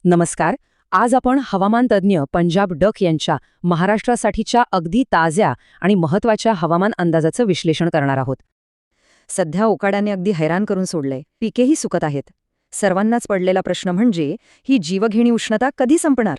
नमस्कार. आज आपण हवामान तज्ज्ञ पंजाब डक यांच्या महाराष्ट्रासाठीच्या अगदी ताज्या आणि महत्त्वाच्या हवामान अंदाजाचं विश्लेषण करणार आहोत. सध्या उकाड्याने अगदी हैराण करून सोडलंय. पिकेही सुकत आहेत. सर्वांनाच पडलेला प्रश्न म्हणजे ही जीवघेणी उष्णता कधी संपणार?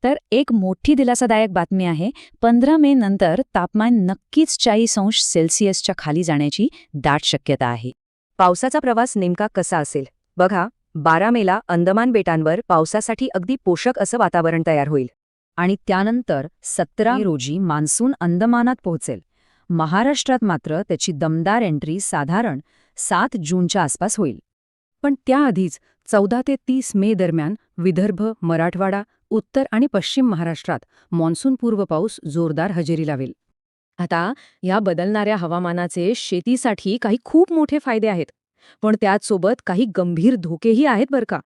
तर एक मोठी दिलासादायक बातमी आहे. 15 मे नंतर तापमान नक्कीच 40°C खाली जाण्याची दाट शक्यता आहे. पावसाचा प्रवास नेमका कसा असेल बघा. 12 मेला अंदमान बेटांवर पावसासाठी अगदी पोषक असं वातावरण तयार होईल आणि त्यानंतर 17 मे रोजी मान्सून अंदमानात पोहोचेल. महाराष्ट्रात मात्र त्याची दमदार एंट्री साधारण 7 जूनच्या आसपास होईल. पण त्याआधीच 14 ते 30 मे दरम्यान विदर्भ, मराठवाडा, उत्तर आणि पश्चिम महाराष्ट्रात मान्सूनपूर्व पाऊस जोरदार हजेरी लावेल. आता या बदलणाऱ्या हवामानाचे शेतीसाठी काही खूप मोठे फायदे आहेत, पण त्याचसोबत काही गंभीर धोकेही आहेत बरं का.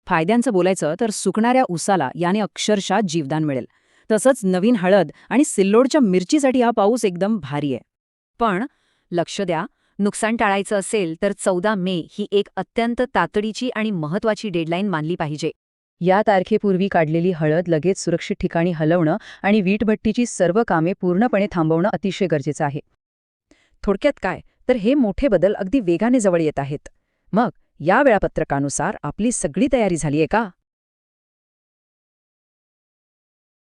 फायद्यांचं बोलायचं तर सुकणाऱ्या उसाला याने अक्षरशः जीवदान मिळेल. तसंच नवीन हळद आणि सिल्लोडच्या मिरचीसाठी हा पाऊस एकदम भारी आहे. पण लक्ष द्या, नुकसान टाळायचं असेल तर 14 मे ही एक अत्यंत तातडीची आणि महत्त्वाची डेडलाईन मानली पाहिजे. या तारखेपूर्वी काढलेली हळद लगेच सुरक्षित ठिकाणी हलवणं आणि वीटभट्टीची सर्व कामे पूर्णपणे थांबवणं अतिशय गरजेचं आहे. थोडक्यात काय, तर हे मोठे बदल अगदी वेगाने जवळ येत आहेत. मग या वेळापत्रकानुसार आपली सगळी तयारी झालीये का?